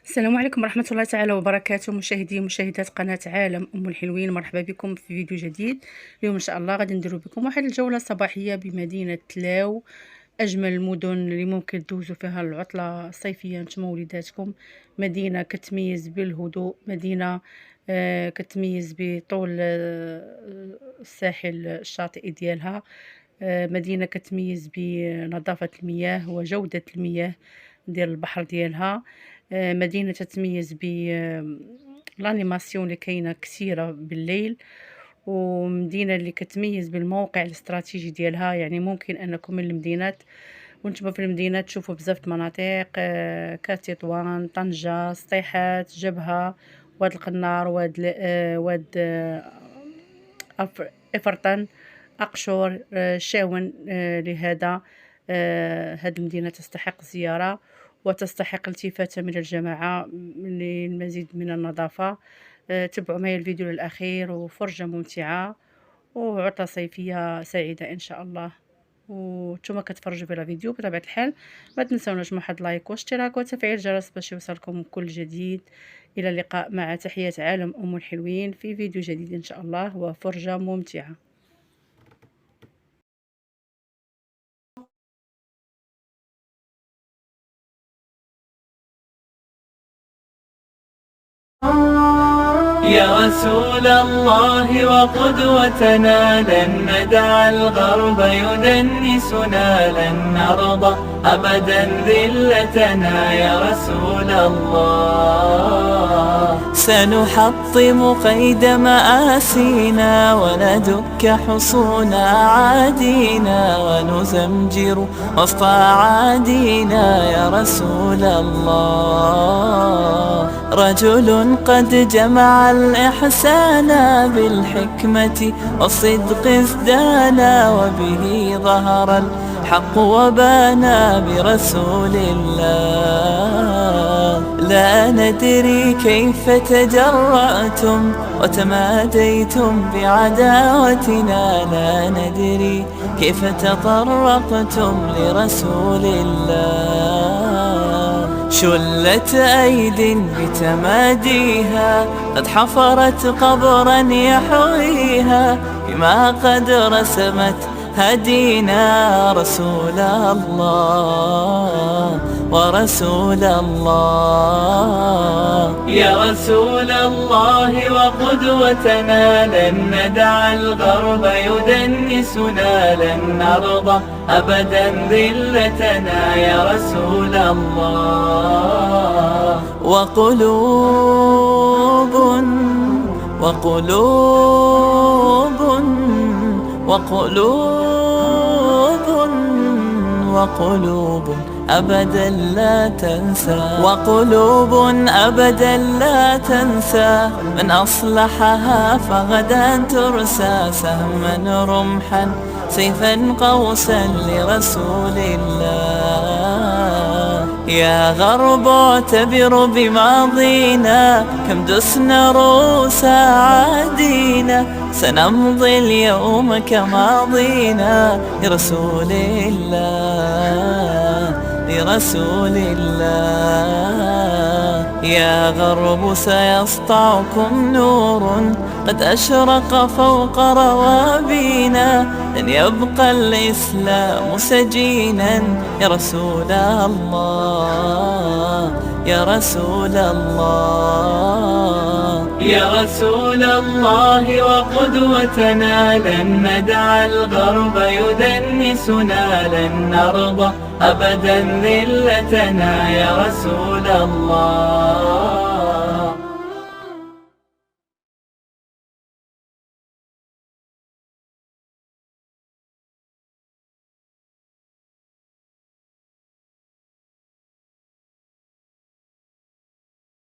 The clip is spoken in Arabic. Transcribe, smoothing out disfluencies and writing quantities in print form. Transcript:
السلام عليكم ورحمة الله تعالى وبركاته. مشاهدي ومشاهدات قناة عالم أم الحلوين، مرحبا بكم في فيديو جديد. اليوم إن شاء الله غادي نديرو بكم واحد الجولة صباحية بمدينة تلاو، أجمل المدن اللي ممكن دوزو فيها العطلة الصيفية نتوما وليداتكم. مدينة كتميز بالهدوء، مدينة كتميز بطول الساحل الشاطئي ديالها، مدينة كتميز بنظافة المياه وجودة المياه ديال البحر ديالها، مدينة تتميز ب الانيماسيون اللي كاينه كثيره بالليل، ومدينه اللي كتميز بالموقع الاستراتيجي ديالها. يعني ممكن انكم من المدينات وانتم في المدينه تشوفوا بزاف المناطق، كتطوان، طنجة، سطيحات، جبهة، واد القنار، واد افرطن، اقشور، شاون. لهذا هذه المدينه تستحق الزياره وتستحق التفاتة من الجماعة للمزيد من النظافة. تابعوا معي الفيديو للأخير، وفرجة ممتعة وعطلة صيفية سعيدة إن شاء الله. وانتم كتفرجوا في الفيديو بطبيعة الحال ما تنسوناش واحد لايك واشتراك وتفعيل الجرس باش يوصلكم كل جديد. إلى اللقاء، مع تحيات عالم أم الحلوين في فيديو جديد إن شاء الله وفرجة ممتعة. يا رسول الله وقدوتنا، لن ندع الغرب يدنسنا، لن نرضى أبدا ذلتنا. يا رسول الله سنحطم قيد مآسينا، وندك حصون عادينا، ونزمجر وسط عادينا. يا رسول الله رجل قد جمع الإحسان بالحكمة والصدق ازدانا، وبه ظهر الحق وبانا. برسول الله لا ندري كيف تجرأتم وتماديتم بعداوتنا، لا ندري كيف تطرقتم لرسول الله. شلت أيد بتماديها قد حفرت قبرا يحويها، بما قد رسمت هدينا. رسول الله ورسول الله يا رسول الله وقدوتنا، لن ندع الغرب يدنسنا، لن نرضى أبدا ذلتنا. يا رسول الله وقلوب وقلوب وقلوب وقلوب أبدا لا تنسى، وقلوب أبدا لا تنسى. من أصلحها فغدا ترسى، سهما رمحا سيفا قوسا لرسول الله. يا غرب اعتبر بماضينا، كم دسنا رؤوس عادينا، سنمضي اليوم كماضينا. لرسول الله لرسول الله. يا غرب سيسطعكم نور قد أشرق فوق روابينا، لن يبقى الإسلام سجينا. يا رسول الله يا رسول الله يا رسول الله وقدوتنا، لن ندع الغرب يدنسنا، لن نرضى أبدا ذلتنا. يا رسول الله